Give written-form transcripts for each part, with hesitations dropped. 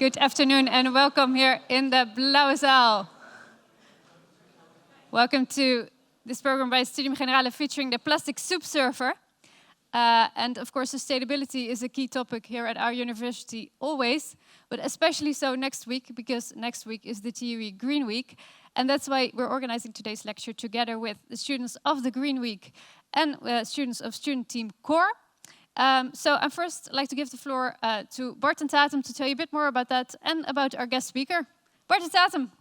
Good afternoon and welcome here in the Blauwe Zaal. Welcome to this program by Studium Generale featuring the plastic Soup Surfer. And of course, sustainability is a key topic here at our university always, but especially so next week, because next week is the TUE Green Week. And that's why we're organizing today's lecture together with the students of the Green Week and students of student team Core. So I'd first like to give the floor to Bart and Tatum to tell you a bit more about that and about our guest speaker. Bart and Tatum.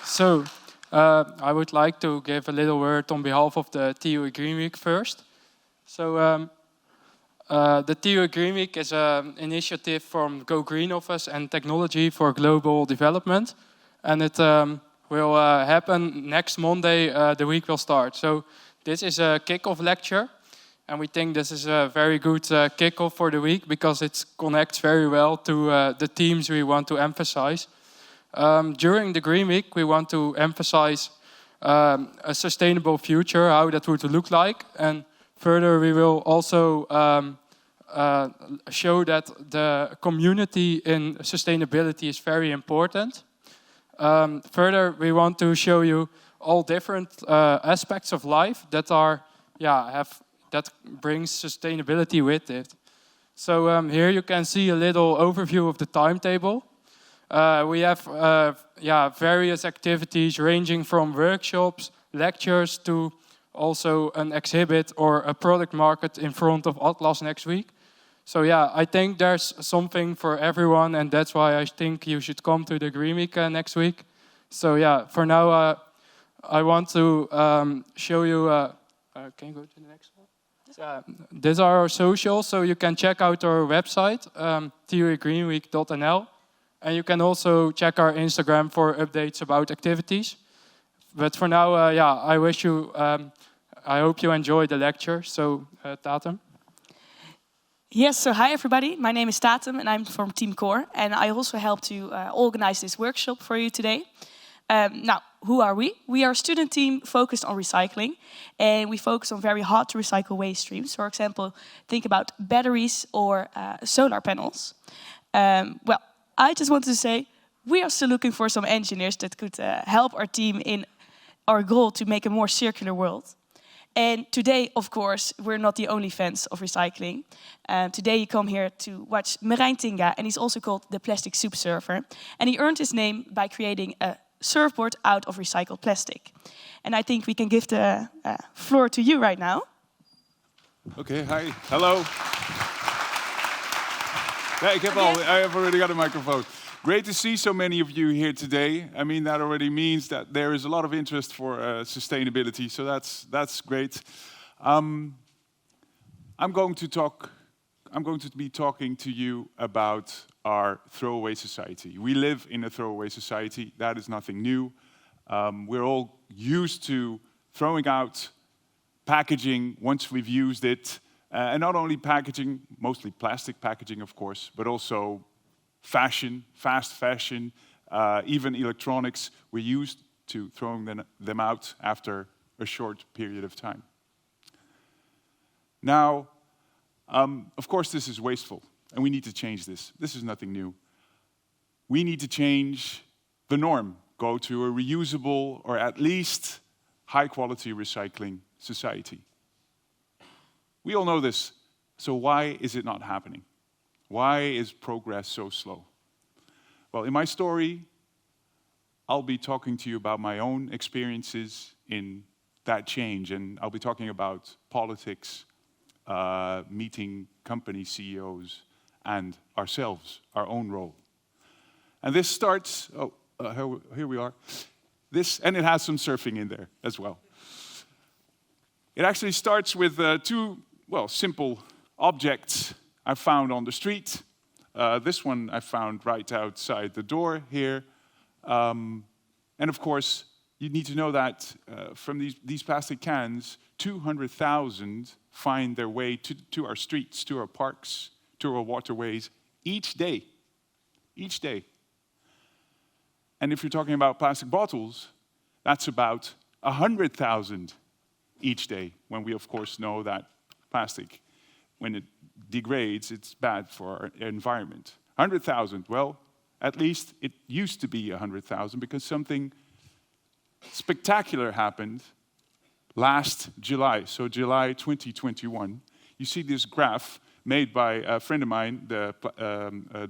So, I would like to give a little word on behalf of the TUE Green Week first. So, the TUE Green Week is an initiative from Go Green Office and Technology for Global Development. And it will happen next Monday, the week will start. So, this is a kick-off lecture. And we think this is a very good kick-off for the week because it connects very well to the themes we want to emphasize. During the Green Week, we want to emphasize a sustainable future, how that would look like. And further, we will also show that the community in sustainability is very important. Further, we want to show you all different aspects of life that are, that brings sustainability with it. So here you can see a little overview of the timetable. We have various activities ranging from workshops, lectures to also an exhibit or a product market in front of Atlas next week. So I think there's something for everyone, and that's why I think you should come to the Green Week next week. So for now I want to show you. Can you go to the next one? These are our socials, so you can check out our website, tuegreenweek.nl. And you can also check our Instagram for updates about activities. But for now, I wish you, I hope you enjoy the lecture. So, Tatum. Yes, so hi everybody. My name is Tatum and I'm from Team Core. And I also help to organize this workshop for you today. Now, who are we? We are a student team focused on recycling. And we focus on very hard to recycle waste streams. For example, think about batteries or solar panels. I just wanted to say, we are still looking for some engineers that could help our team in our goal to make a more circular world. And today, of course, we're not the only fans of recycling. Today you come here to watch Merijn Tinga, and he's also called the Plastic Soup Surfer. And he earned his name by creating a surfboard out of recycled plastic. And I think we can give the floor to you right now. Okay, hi, hello. Yeah, I have already got a microphone. Great to see so many of you here today. I mean, that already means that there is a lot of interest for sustainability, so that's great. I'm going to be talking to you about our throwaway society. We live in a throwaway society. That is nothing new. We're all used to throwing out packaging once we've used it. And not only packaging, mostly plastic packaging, of course, but also fashion, fast fashion, even electronics. We're used to throwing them out after a short period of time. Now, of course, this is wasteful, and we need to change this. This is nothing new. We need to change the norm, go to a reusable or at least high-quality recycling society. We all know this, so why is it not happening? Why is progress so slow? Well, in my story, I'll be talking to you about my own experiences in that change, and I'll be talking about politics, meeting company CEOs, and ourselves, our own role. And this starts, here we are. And it has some surfing in there as well. It actually starts with two simple objects I found on the street. This one I found right outside the door here. And of course, you need to know that from these plastic cans, 200,000 find their way to our streets, to our parks, to our waterways each day. Each day. And if you're talking about plastic bottles, that's about 100,000 each day, when we of course know that plastic, when it degrades, it's bad for our environment. 100,000, well, at least it used to be 100,000 because something spectacular happened last July, so July 2021. You see this graph made by a friend of mine, the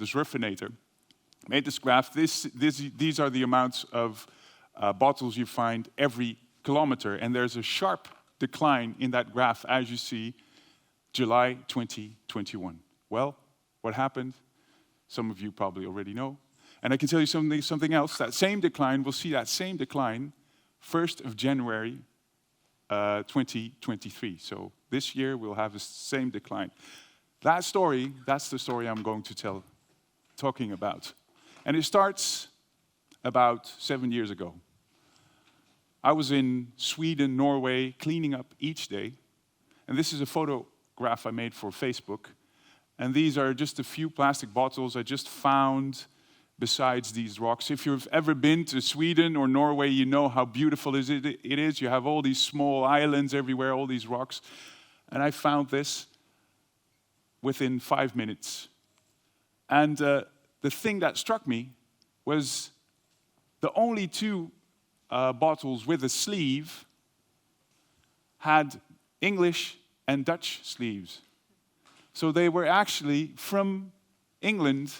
Surfinator, made this graph. These are the amounts of bottles you find every kilometer, and there's a sharp decline in that graph, as you see, July 2021. Well, what happened? Some of you probably already know. And I can tell you something else. That same decline, we'll see that same decline 1st of January 2023. So this year we'll have the same decline. That story, that's the story I'm going to talking about. And it starts about 7 years ago. I was in Sweden, Norway, cleaning up each day. And this is a photograph I made for Facebook. And these are just a few plastic bottles I just found besides these rocks. If you've ever been to Sweden or Norway, you know how beautiful it is. You have all these small islands everywhere, all these rocks. And I found this within 5 minutes. And the thing that struck me was the only two bottles with a sleeve had English and Dutch sleeves. So they were actually from England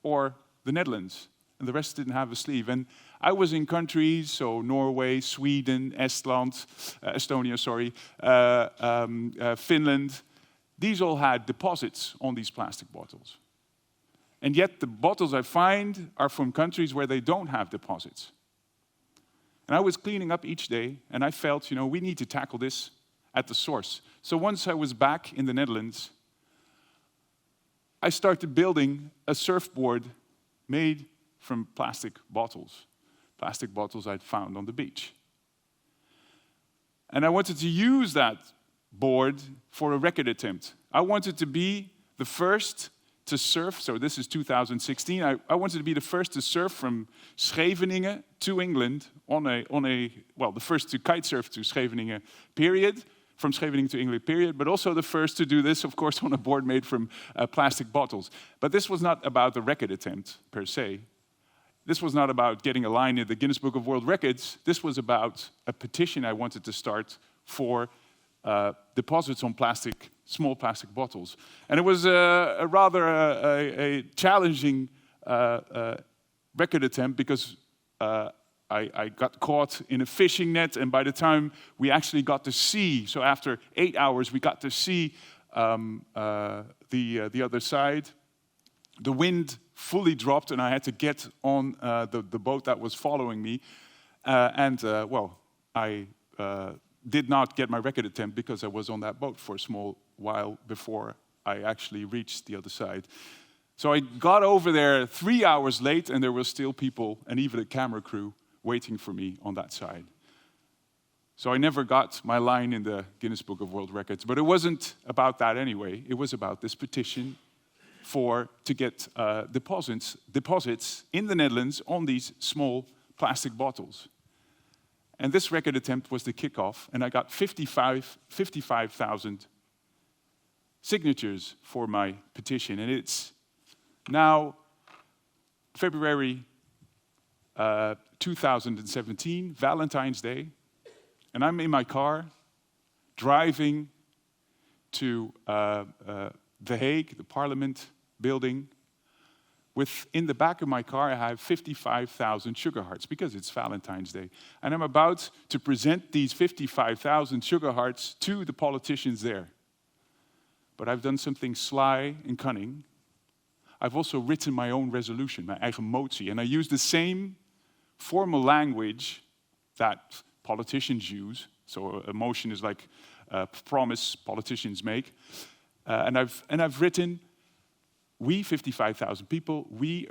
or the Netherlands, and the rest didn't have a sleeve. And I was in countries, so Norway, Sweden, Estonia, Finland. These all had deposits on these plastic bottles. And yet the bottles I find are from countries where they don't have deposits. And I was cleaning up each day, and I felt, we need to tackle this at the source. So once I was back in the Netherlands, I started building a surfboard made from plastic bottles I'd found on the beach. And I wanted to use that board for a record attempt. I wanted to be the first to surf, so this is 2016, I wanted to be the first to surf from Scheveningen to England the first to kitesurf to Scheveningen, period, from Scheveningen to England, period, but also the first to do this, of course, on a board made from plastic bottles. But this was not about the record attempt, per se. This was not about getting a line in the Guinness Book of World Records. This was about a petition I wanted to start for deposits on small plastic bottles. And it was a rather challenging record attempt because I got caught in a fishing net, and by the time we actually got to see, so after 8 hours, we got to see the other side. The wind fully dropped, and I had to get on the boat that was following me. I did not get my record attempt because I was on that boat for a small while before I actually reached the other side. So I got over there 3 hours late, and there were still people, and even a camera crew, waiting for me on that side. So I never got my line in the Guinness Book of World Records. But it wasn't about that anyway. It was about this petition to get deposits in the Netherlands on these small plastic bottles. And this record attempt was the kickoff, and I got 55,000 signatures for my petition. And it's now February 2017, Valentine's Day, and I'm in my car driving to The Hague, the Parliament building. In the back of my car, I have 55,000 sugar hearts because it's Valentine's Day. And I'm about to present these 55,000 sugar hearts to the politicians there. But I've done something sly and cunning. I've also written my own resolution, my eigen motie. And I use the same formal language that politicians use. So a motion is like a promise politicians make. And I've written, we 55,000 people, we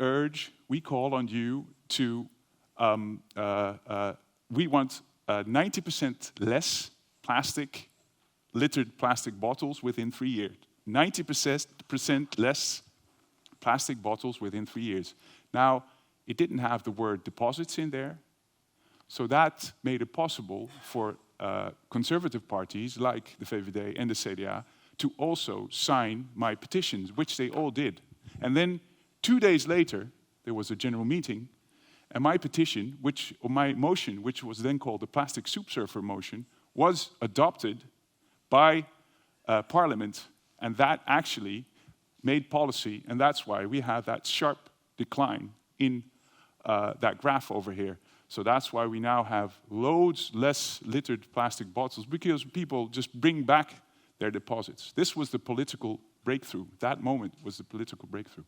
call on you to, we want 90% less littered plastic bottles within 3 years. 90% less plastic bottles within 3 years. Now, it didn't have the word deposits in there, so that made it possible for conservative parties like the VVD and the CDA to also sign my petitions, which they all did. And then 2 days later, there was a general meeting, and my petition, or my motion, which was then called the Plastic Soup Surfer motion, was adopted by Parliament, and that actually made policy, and that's why we have that sharp decline in that graph over here. So that's why we now have loads less littered plastic bottles, because people just bring back their deposits. This was the political breakthrough. That moment was the political breakthrough.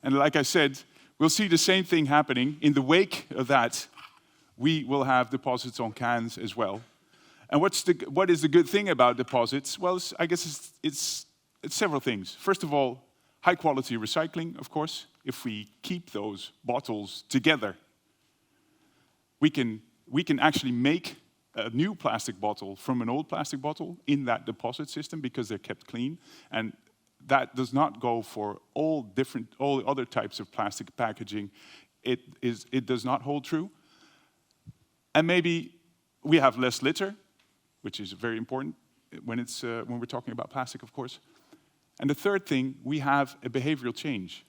And like I said, we'll see the same thing happening. In the wake of that, we will have deposits on cans as well. And what is the good thing about deposits? Well, I guess it's several things. First of all, high quality recycling, of course. If we keep those bottles together, we can actually make a new plastic bottle from an old plastic bottle in that deposit system because they're kept clean. And that does not go for all other types of plastic packaging. It does not hold true. And maybe we have less litter, which is very important when we're talking about plastic, of course. And the third thing, we have a behavioral change.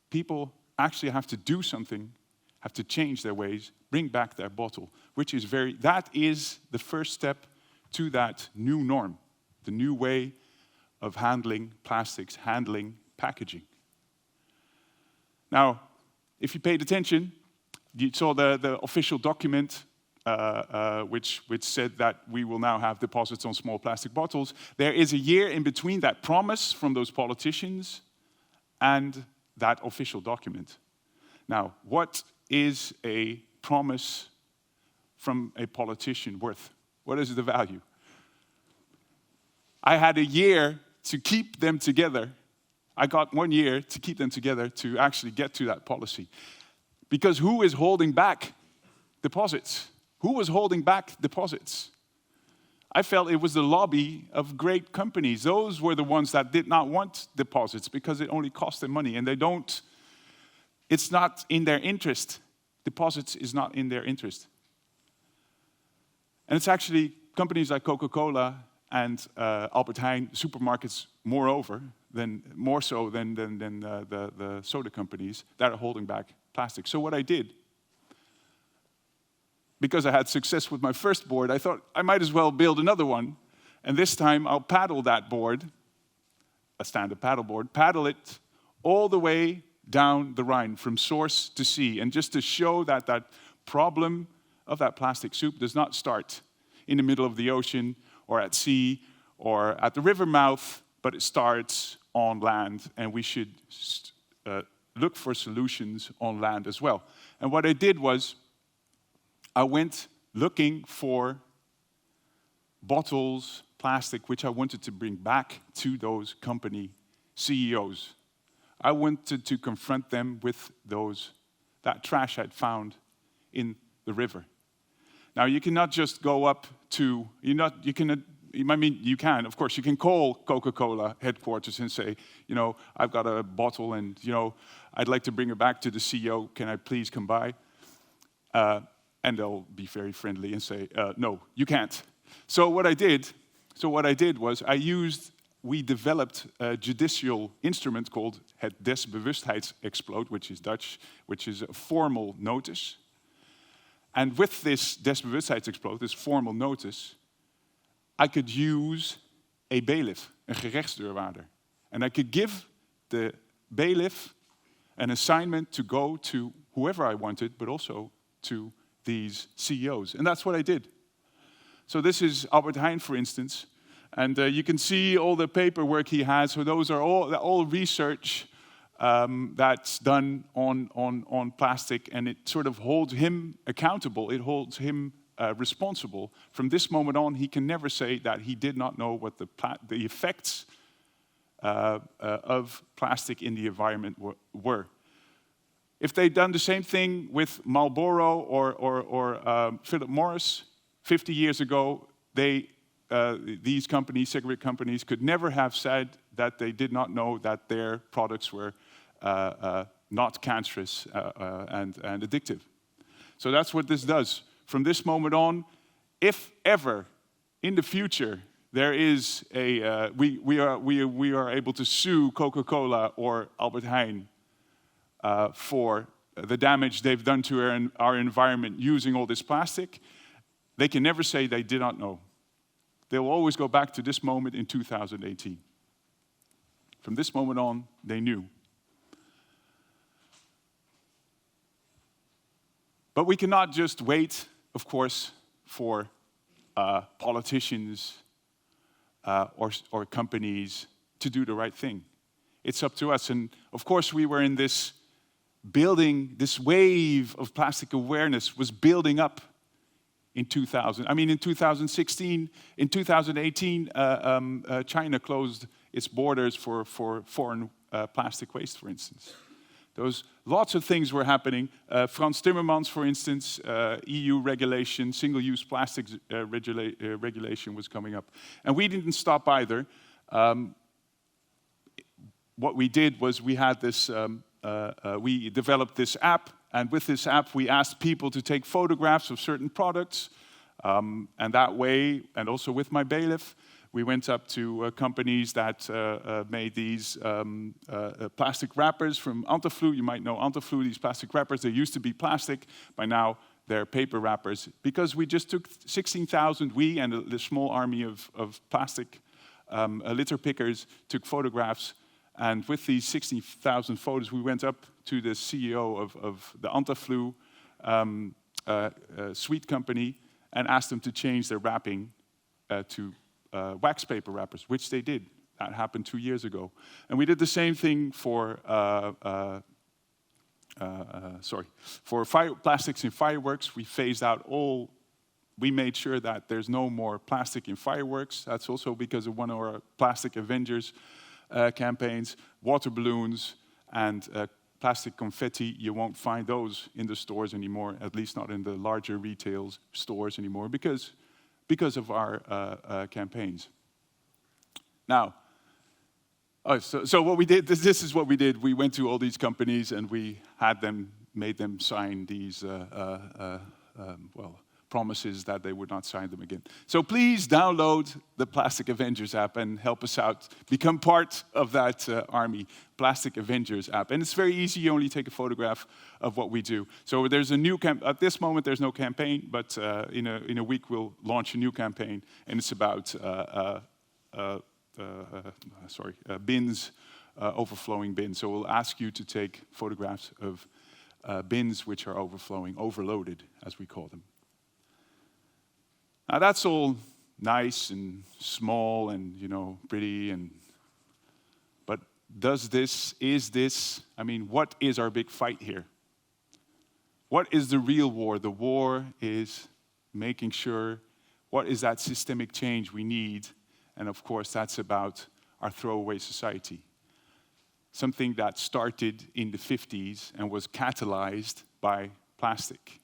People actually have to do something, have to change their ways, bring back their bottle, that is the first step to that new norm, the new way of handling plastics, handling packaging. Now, if you paid attention, you saw the official document which said that we will now have deposits on small plastic bottles. There is a year in between that promise from those politicians and that official document. Now, what is a promise from a politician worth? What is the value? I had a year to keep them together. I got 1 year to keep them together to actually get to that policy. Because who is holding back deposits? Who was holding back deposits? I felt it was the lobby of great companies. Those were the ones that did not want deposits because it only cost them money, and it's not in their interest. Deposits is not in their interest. And it's actually companies like Coca-Cola and Albert Heijn, supermarkets, more so than the soda companies that are holding back plastic. So what I did, because I had success with my first board, I thought I might as well build another one. And this time I'll paddle that board, a standard paddleboard, paddle it all the way down the Rhine from source to sea. And just to show that that problem of that plastic soup does not start in the middle of the ocean or at sea or at the river mouth, but it starts on land. And we should look for solutions on land as well. And what I did was, I went looking for bottles, plastic, which I wanted to bring back to those company CEOs. I wanted to confront them with that trash I'd found in the river. Now, you cannot just go up to, you can, of course, you can call Coca-Cola headquarters and say, I've got a bottle and, I'd like to bring it back to the CEO. Can I please come by? And they'll be very friendly and say, no, you can't. So what I did was we developed a judicial instrument called het desbewustheidsexploot, which is Dutch, which is a formal notice. And with this desbewustheidsexploot, this formal notice, I could use a bailiff, een gerechtsdeurwaarder. And I could give the bailiff an assignment to go to whoever I wanted, but also to these CEOs. And that's what I did. So this is Albert Heijn, for instance. And you can see all the paperwork he has. So those are all research that's done on plastic. And it sort of holds him accountable. It holds him responsible. From this moment on, he can never say that he did not know what the effects of plastic in the environment were. If they'd done the same thing with Marlboro or Philip Morris 50 years ago, these companies, cigarette companies, could never have said that they did not know that their products were not cancerous and addictive. So that's what this does. From this moment on, if ever in the future, there is we are able to sue Coca-Cola or Albert Heijn for the damage they've done to our environment using all this plastic, they can never say they did not know. They will always go back to this moment in 2018. From this moment on, they knew. But we cannot just wait, of course, for politicians or companies to do the right thing. It's up to us. And of course, we were in this building, this wave of plastic awareness was building up in 2000. I mean, in 2016, in 2018, China closed its borders for foreign plastic waste, for instance. Lots of things were happening. Frans Timmermans, for instance, EU regulation, single-use plastics regulation was coming up. And we didn't stop either. What we did was we had this, we developed this app, and with this app we asked people to take photographs of certain products, and that way, and also with my bailiff, we went up to companies that made these plastic wrappers from Antaflu. You might know Antaflu, these plastic wrappers. They used to be plastic. By now, they're paper wrappers. Because we just took 16,000, we and the small army of plastic litter pickers took photographs. And with these 16,000 photos, we went up to the CEO of the Antaflu sweet company and asked them to change their wrapping to wax paper wrappers, which they did. That happened 2 years ago. And we did the same thing for plastics in fireworks. We phased out all. We made sure that there's no more plastic in fireworks. That's also because of one of our Plastic Avengers campaigns. Water balloons and plastic confetti, you won't find those in the stores anymore, at least not in the larger retail stores anymore, because of our campaigns. Now, so what we did, this is what we did. We went to all these companies and we made them sign these, promises that they would not sign them again. So please download the Plastic Avengers app and help us out. Become part of that army, Plastic Avengers app. And it's very easy. You only take a photograph of what we do. So there's a new at this moment, there's no campaign, but in a week we'll launch a new campaign, and it's about bins, overflowing bins. So we'll ask you to take photographs of bins which are overflowing, overloaded, as we call them. Now that's all nice and small and, pretty, but what is our big fight here? What is the real war? The war is making sure, what is that systemic change we need? And of course, that's about our throwaway society. Something that started in the 50s and was catalyzed by plastic.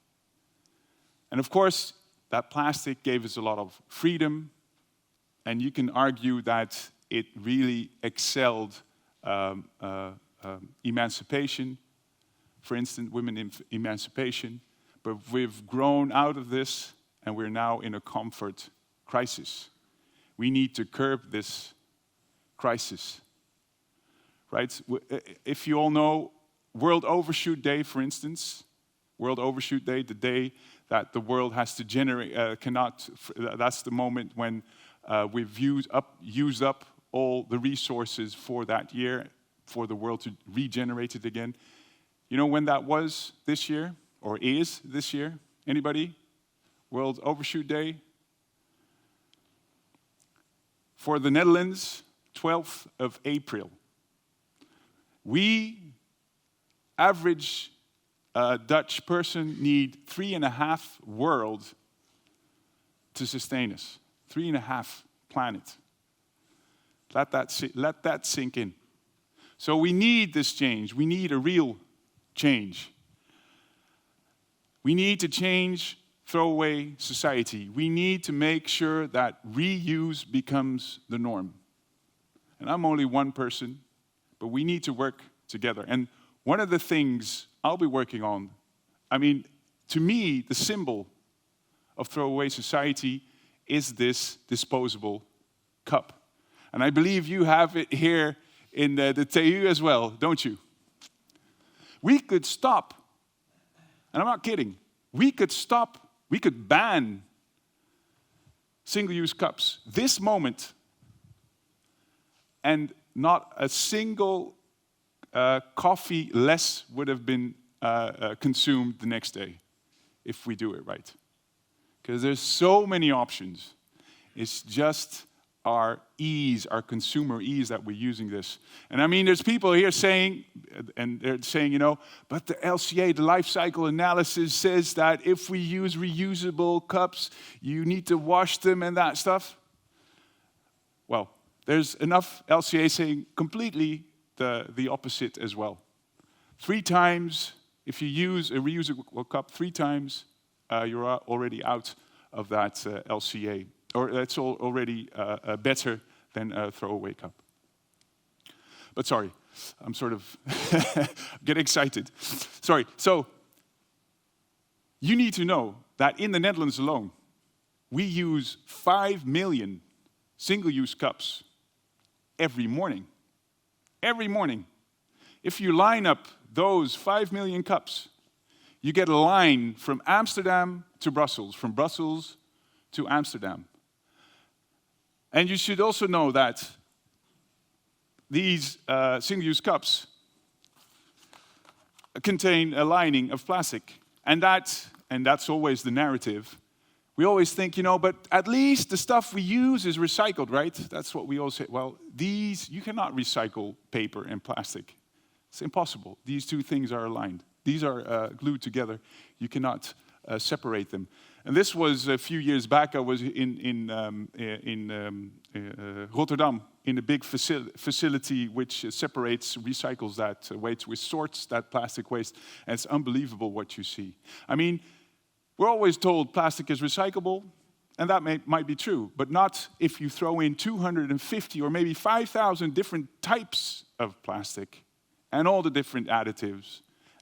And of course, that plastic gave us a lot of freedom, and you can argue that it really excelled emancipation, for instance, women emancipation, but we've grown out of this, and we're now in a comfort crisis. We need to curb this crisis, right? If you all know, World Overshoot Day, for instance, World Overshoot Day, the day that the world has to generate, that's the moment when we've used up all the resources for that year, for the world to regenerate it again. You know when that was this year, or is this year? Anybody? World Overshoot Day? For the Netherlands, 12th of April. We, average Dutch person, need 3.5 world to sustain us. 3.5 planet. Let that sink in. So we need this change. We need a real change. We need to change throwaway society. We need to make sure that reuse becomes the norm. And I'm only one person, but we need to work together. And one of the things I'll be working on, to me, the symbol of throwaway society is this disposable cup. And I believe you have it here in the TU as well, don't you? We could stop, and I'm not kidding, we could ban single-use cups this moment, and not a single coffee less would have been consumed the next day if we do it right. Because there's so many options. It's just our ease, our consumer ease that we're using this. And I mean, there's people here saying, and they're saying, but the LCA, the life cycle analysis says that if we use reusable cups, you need to wash them and that stuff. Well, there's enough LCA saying completely the opposite as well. 3 times, if you use a reusable cup 3 times, you're already out of that LCA. Or that's already better than a throwaway cup. But sorry, I'm sort of get excited. Sorry, so you need to know that in the Netherlands alone, we use 5 million single-use cups every morning. Every morning. If you line up those 5 million cups, you get a line from Amsterdam to Brussels, from Brussels to Amsterdam. And you should also know that these single-use cups contain a lining of plastic. And that's always the narrative. We always think, but at least the stuff we use is recycled, right? That's what we all say. Well, you cannot recycle paper and plastic. It's impossible. These 2 things are aligned. These are glued together. You cannot separate them. And this was a few years back. I was in Rotterdam in a big facility which separates, recycles that waste, which sorts that plastic waste. And it's unbelievable what you see. I mean, we're always told plastic is recyclable, and that might be true, but not if you throw in 250 or maybe 5,000 different types of plastic and all the different additives.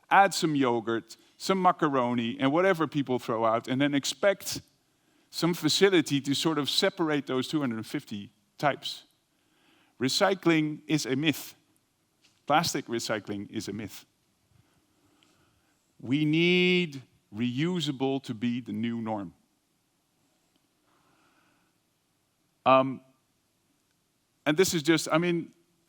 Add some yogurt, some macaroni, and whatever people throw out, and then expect some facility to sort of separate those 250 types. Recycling is a myth. Plastic recycling is a myth. We need reusable to be the new norm. And this is just,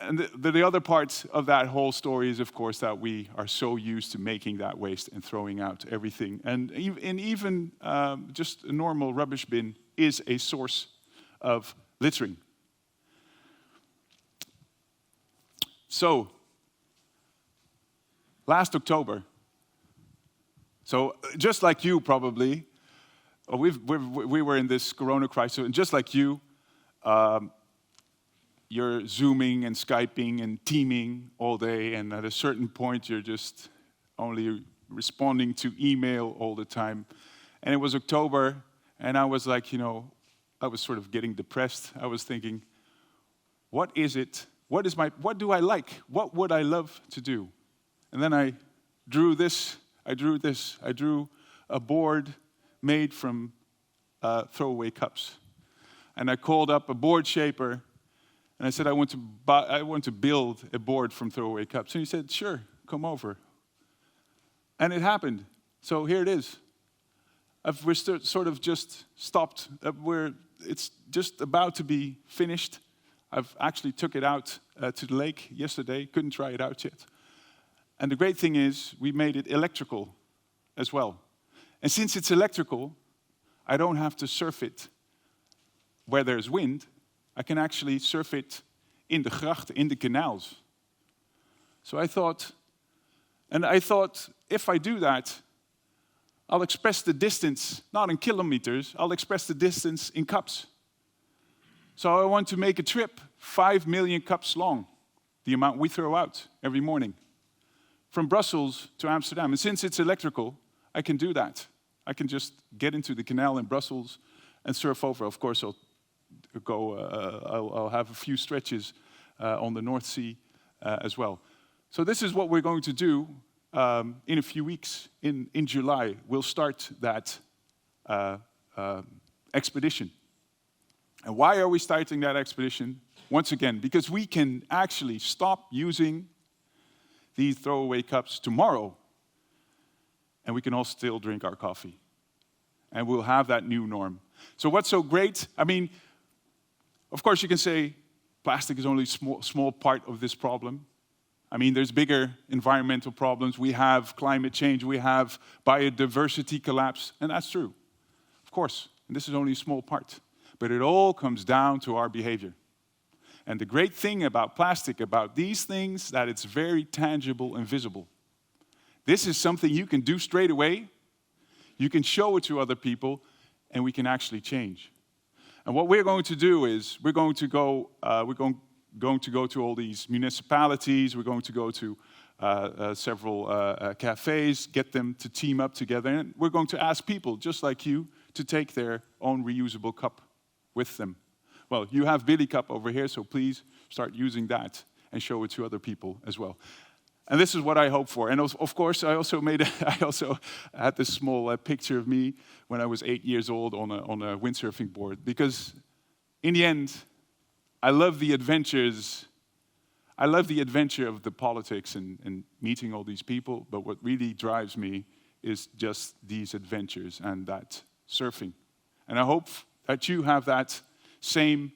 and the other part of that whole story is, of course, that we are so used to making that waste and throwing out everything. And even just a normal rubbish bin is a source of littering. So, last October, so just like you probably, we were in this corona crisis, and just like you, you're Zooming and Skyping and Teaming all day, and at a certain point you're just only responding to email all the time. And it was October, and I was like, I was sort of getting depressed. I was thinking, what is it? What do I like? What would I love to do? And then I drew this. I drew a board made from throwaway cups. And I called up a board shaper, and I said, I want to build a board from throwaway cups. And he said, sure, come over. And it happened. So here it is. We're sort of just stopped. It's just about to be finished. I've actually took it out to the lake yesterday. Couldn't try it out yet. And the great thing is, we made it electrical as well. And since it's electrical, I don't have to surf it where there's wind. I can actually surf it in the grachten, in the canals. So I thought, if I do that, I'll express the distance, not in kilometers, I'll express the distance in cups. So I want to make a trip 5 million cups long, the amount we throw out every morning, from Brussels to Amsterdam. And since it's electrical, I can do that. I can just get into the canal in Brussels and surf over. Of course, I'll have a few stretches on the North Sea as well. So this is what we're going to do in a few weeks. In July, we'll start that expedition. And why are we starting that expedition? Once again, because we can actually stop using these throwaway cups tomorrow, and we can all still drink our coffee. And we'll have that new norm. So what's so great? I mean, of course you can say plastic is only a small part of this problem. I mean, there's bigger environmental problems. We have climate change, we have biodiversity collapse, and that's true, of course. And this is only a small part. But it all comes down to our behavior. And the great thing about plastic, about these things, that it's very tangible and visible. This is something you can do straight away. You can show it to other people, and we can actually change. And what we're going to do is we're going to go to all these municipalities. We're going to go to several cafes, get them to team up together, and we're going to ask people just like you to take their own reusable cup with them. Well, you have Billy Cup over here, so please start using that and show it to other people as well. And this is what I hope for. And of course, I also had this small picture of me when I was 8 years old on a windsurfing board. Because in the end, I love the adventures. I love the adventure of the politics and meeting all these people. But what really drives me is just these adventures and that surfing. And I hope that you have that same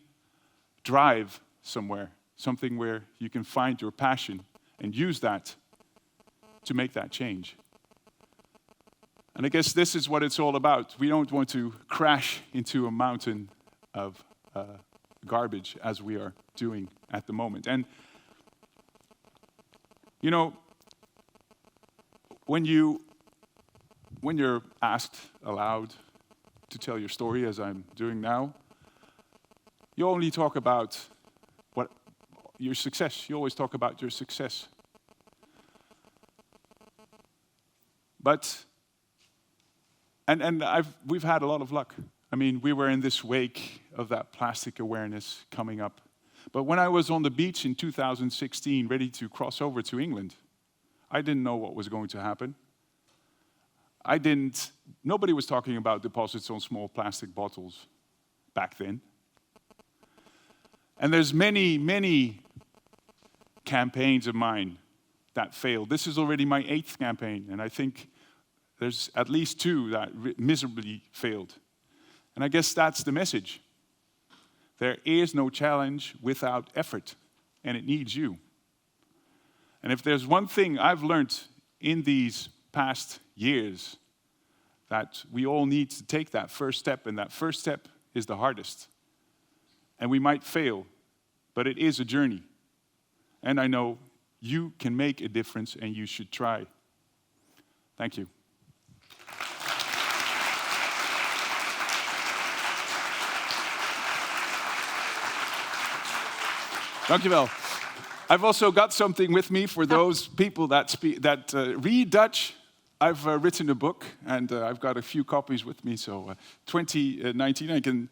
drive somewhere, something where you can find your passion and use that to make that change. And I guess this is what it's all about. We don't want to crash into a mountain of garbage as we are doing at the moment. And, you know, when you're asked aloud to tell your story, as I'm doing now, you only talk about your success. You always talk about your success. But, we've had a lot of luck. I mean, we were in this wake of that plastic awareness coming up. But when I was on the beach in 2016, ready to cross over to England, I didn't know what was going to happen. Nobody was talking about deposits on small plastic bottles back then. And there's many, many campaigns of mine that failed. This is already my 8th campaign, and I think there's at least 2 that miserably failed. And I guess that's the message. There is no challenge without effort, and it needs you. And if there's one thing I've learned in these past years, that we all need to take that first step, and that first step is the hardest. And we might fail, but it is a journey. And I know you can make a difference, and you should try. Thank you. Dankjewel. I've also got something with me for those people that read Dutch. I've written a book, and I've got a few copies with me. So 2019,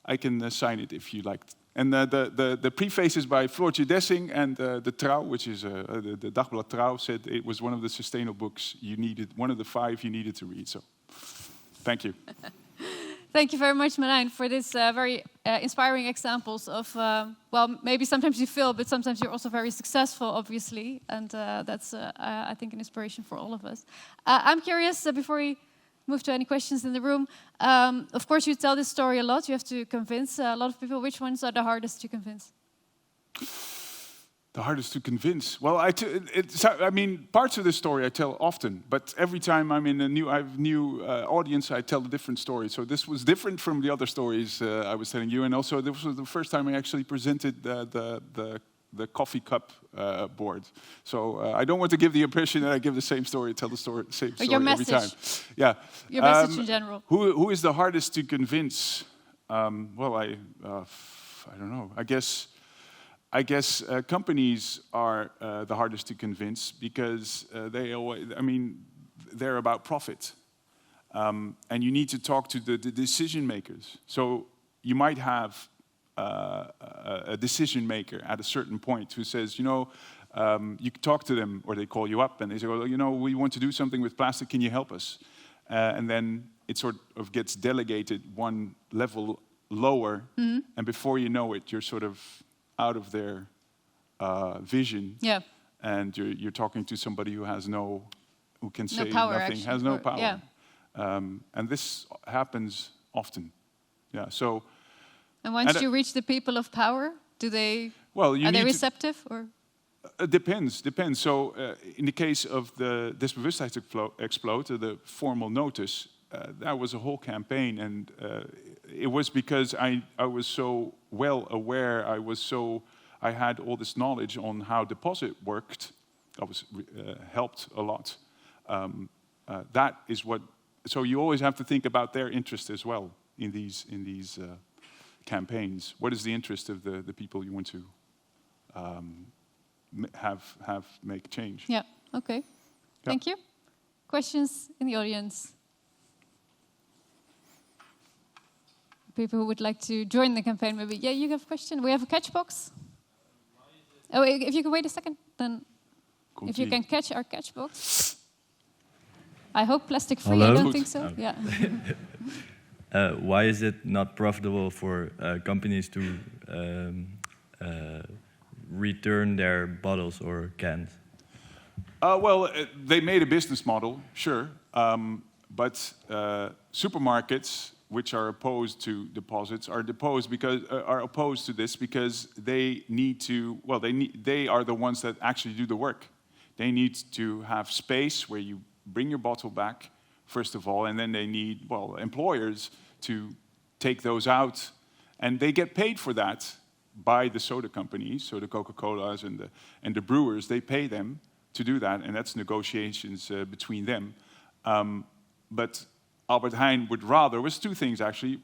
I can sign it if you like. And the preface is by Floortje Dessing, and the Trouw, which is the Dagblad Trouw, said it was one of the sustainable books you needed, one of the 5 you needed to read. So, thank you. Thank you very much, Merijn, for this very inspiring examples of, well, maybe sometimes you fail, but sometimes you're also very successful, obviously. And that's, I think, an inspiration for all of us. I'm curious, before we move to any questions in the room, of course, you tell this story a lot. You have to convince a lot of people. Which ones are the hardest to convince? The hardest to convince. Well, I mean, parts of the story I tell often, but every time I'm in a new audience, I tell a different story. So this was different from the other stories I was telling you, and also this was the first time I actually presented the coffee cup board. So I don't want to give the impression that I give the same story, tell the same story every time. Yeah. Your message in general. Who is the hardest to convince? Well, I don't know. I guess companies are the hardest to convince because they're about profit. And you need to talk to the decision makers. So you might have a decision maker at a certain point who says, you can talk to them, or they call you up and they say, well, we want to do something with plastic, can you help us? And then it sort of gets delegated one level lower, and before you know it, you're sort of out of their vision. Yeah. And you're talking to somebody who can say power, nothing, actually, has no or- power. yeah. And this happens often. Yeah. So. And once And, you reach the people of power, are they receptive or? Depends. So in the case of the Desbewustheidsexplode, the formal notice, that was a whole campaign, and it was because I was so well aware. I had all this knowledge on how deposit worked. I was helped a lot. That is what. So you always have to think about their interest as well in these campaigns. What is the interest of the people you want to have make change? Yeah. Okay. Thank you. Questions in the audience? People who would like to join the campaign, maybe. Yeah, you have a question. We have a catch box. Oh, if you can wait a second, then if you can catch our catch box. I hope plastic free. Hello? I don't think so. Oh. Yeah. Why is it not profitable for companies to return their bottles or cans? They made a business model, sure, but supermarkets, which are opposed to deposits, are opposed to this because they need to. Well, they are the ones that actually do the work. They need to have space where you bring your bottle back, first of all, and then they need employers to take those out, and they get paid for that by the soda companies, so the Coca-Colas and the brewers. They pay them to do that, and that's negotiations between them. But Albert Heijn would rather, was two things actually.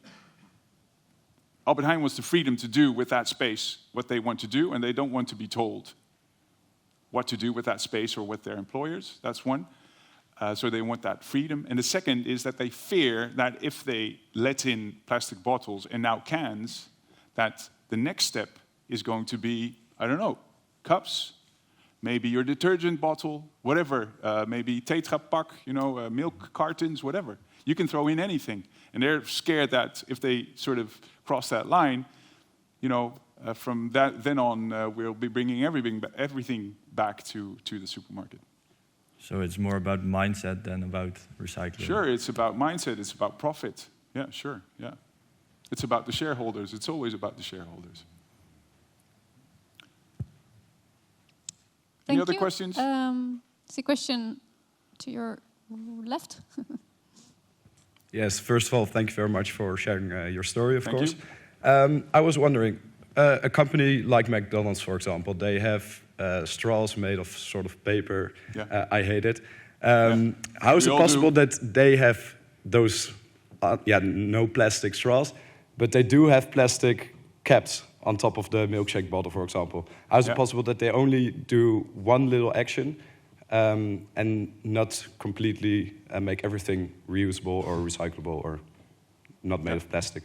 Albert Heijn wants the freedom to do with that space what they want to do, and they don't want to be told what to do with that space or with their employers. That's one. So they want that freedom. And the second is that they fear that if they let in plastic bottles and now cans, that the next step is going to be, I don't know, cups, maybe your detergent bottle, whatever, maybe Tetra Pak, milk cartons, whatever. You can throw in anything. And they're scared that if they sort of cross that line, from then on, we'll be bringing everything back to the supermarket. So it's more about mindset than about recycling. Sure, it's about mindset, it's about profit. Yeah, sure, yeah. It's about the shareholders, it's always about the shareholders. Any other questions? See a question to your left. Yes, first of all, thank you very much for sharing your story, of course. You. I was wondering, a company like McDonald's, for example, they have straws made of sort of paper. Yeah. I hate it. How is it possible that they have those, no plastic straws, but they do have plastic caps on top of the milkshake bottle, for example? How is it possible that they only do one little action and not completely make everything reusable or recyclable or not made of plastic?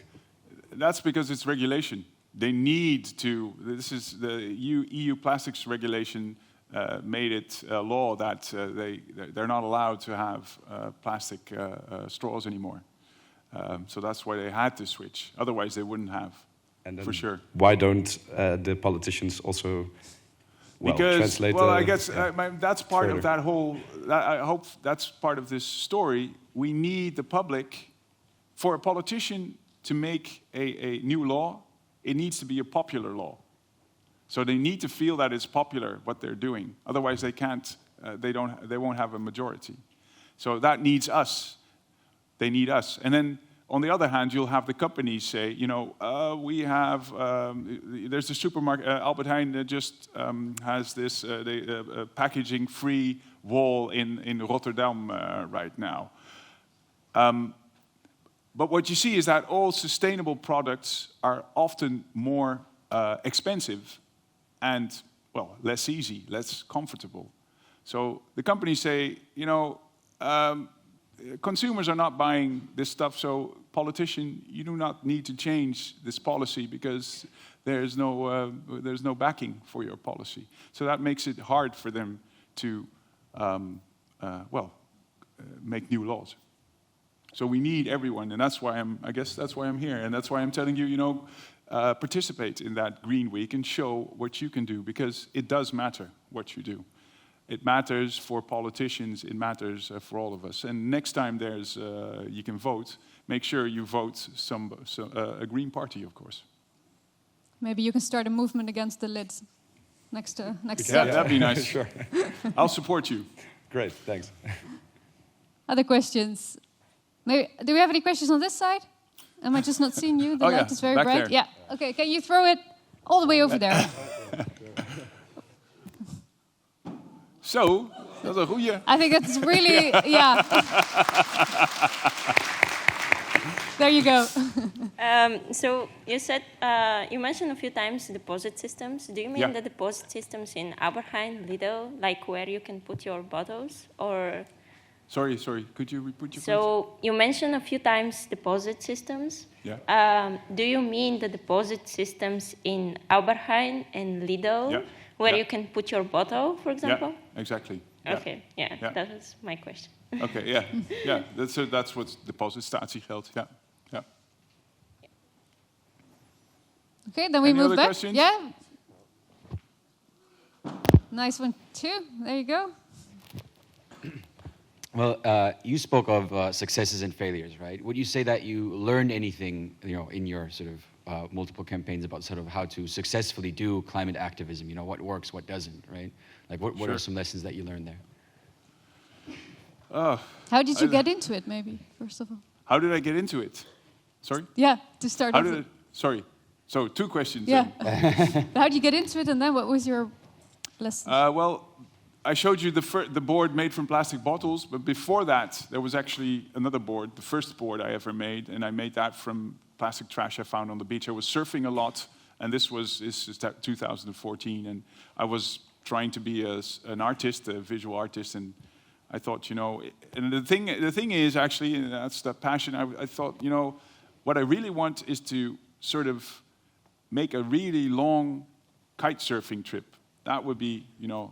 That's because it's regulation. They need to. This is the EU plastics regulation made it a law that they're not allowed to have plastic straws anymore. So that's why they had to switch. Otherwise, they wouldn't have. And then for sure. Why don't the politicians also translate? I guess that's part further. of that whole. I hope that's part of this story. We need the public. For a politician to make a new law, it needs to be a popular law. So they need to feel that it's popular what they're doing. Otherwise, they can't. They won't have a majority. So that needs us. They need us. And then on the other hand, you'll have the companies say, we have. There's the supermarket. Albert Heijn just has this packaging-free wall in Rotterdam right now. But what you see is that all sustainable products are often more expensive and, less easy, less comfortable. So the companies say, consumers are not buying this stuff, so politician, you do not need to change this policy because there's no backing for your policy. So that makes it hard for them to, make new laws. So we need everyone, and that's why I guess that's why I'm here, and that's why I'm telling you, participate in that Green Week and show what you can do, because it does matter what you do. It matters for politicians, it matters for all of us. And next time you can vote, make sure you vote a Green Party, of course. Maybe you can start a movement against the lids next Yeah, year. that'd be nice. Sure. I'll support you. Great, thanks. Other questions? Maybe, do we have any questions on this side? Am I just not seeing you? The light is very back bright. there. Yeah. Okay. Can you throw it all the way over there? Zo, dat is een goeie. I think it's really, yeah. There you go. So you said you mentioned a few times deposit systems. Do you mean the deposit systems in Abergijn, Lido, like where you can put your bottles, or? Sorry. Could you repeat your question? So you mentioned a few times deposit systems. Yeah. Do you mean the deposit systems in Abergijn and Lido, where you can put your bottle, for example? Yeah, exactly. Yeah. Okay. Yeah, that was my question. Okay. Yeah. That's what deposit statiegeld. Yeah. Okay, then we Any move other back. questions? Yeah. Nice one too. There you go. Well, you spoke of successes and failures, right? Would you say that you learned anything, in your sort of multiple campaigns about sort of how to successfully do climate activism? What works, what doesn't, right? Like, what are some lessons that you learned there? How did you get into it, maybe, first of all? How did I get into it? Sorry? Yeah, to start off. Sorry. So 2 questions. Yeah. How did you get into it, and then what was your lesson? Well, I showed you the board made from plastic bottles, but before that, there was actually another board, the first board I ever made, and I made that from plastic trash I found on the beach. I was surfing a lot, and this is 2014, and I was trying to be an artist, a visual artist, and I thought, and the thing is actually, and that's the passion, I thought, what I really want is to sort of make a really long kite surfing trip. That would be,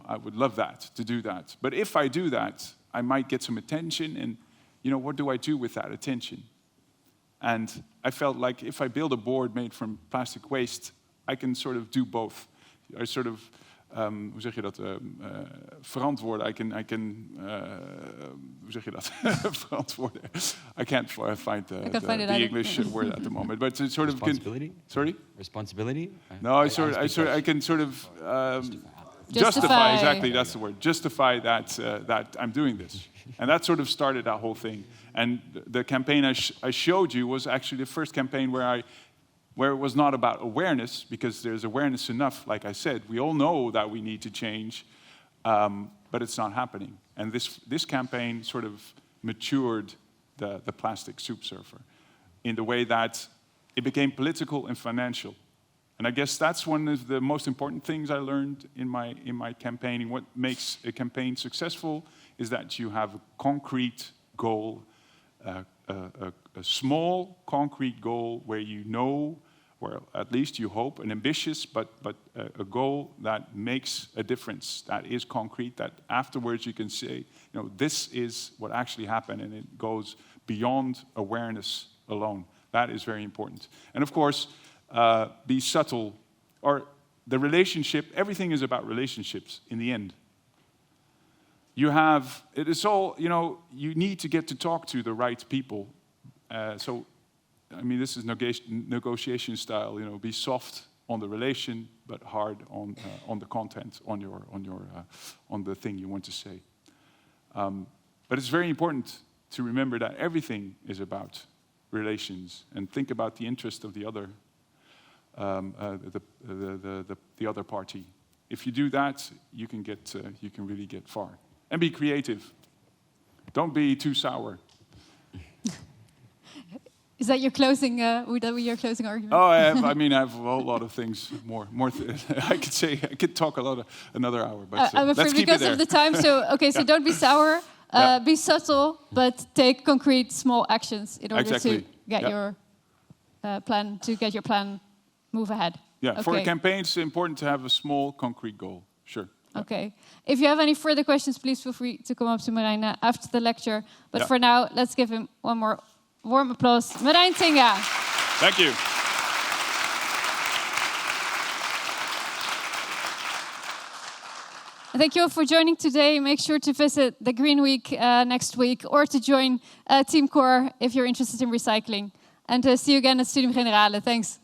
I would love that, to do that. But if I do that, I might get some attention, and, what do I do with that attention? And I felt like if I build a board made from plastic waste, I can sort of do both. I sort of, hoe zeg je dat, verantwoorden. Hoe zeg je dat? Verantwoorden. I can't find the English word at the moment. But it's sort of... Responsibility? Sorry? Responsibility? No, I can sort of justify. Exactly, that's the word. Justify that I'm doing this. And that sort of started that whole thing. And the campaign I showed you was actually the first campaign where it was not about awareness, because there's awareness enough, like I said. We all know that we need to change, but it's not happening. And this campaign sort of matured the plastic Soup Surfer in the way that it became political and financial. And I guess that's one of the most important things I learned in my campaigning. What makes a campaign successful is that you have a concrete goal, a small concrete goal where where at least you hope, an ambitious but a goal that makes a difference, that is concrete, that afterwards you can say, this is what actually happened, and it goes beyond awareness alone. That is very important. And of course, be subtle, or the relationship, everything is about relationships in the end. It is all, you need to get to talk to the right people. This is negotiation style, be soft on the relation, but hard on the content, on the thing you want to say. But it's very important to remember that everything is about relations, and think about the interest of the other, the other party. If you do that, you can really get far. And be creative. Don't be too sour. Is that your closing? Would that be your closing argument? Oh, I have a whole lot of things more. I could talk another hour, but I'm afraid let's keep because it there. of the time. So don't be sour. Be subtle, but take concrete, small actions in order to get your plan move ahead. Yeah, okay. For a campaign, it's important to have a small, concrete goal. Sure. Okay. If you have any further questions, please feel free to come up to Marijn after the lecture. But for now, let's give him one more Warm applause, Merijn Tinga. Thank you. Thank you all for joining today. Make sure to visit the Green Week next week or to join Team Core if you're interested in recycling. And see you again at Studium Generale. Thanks.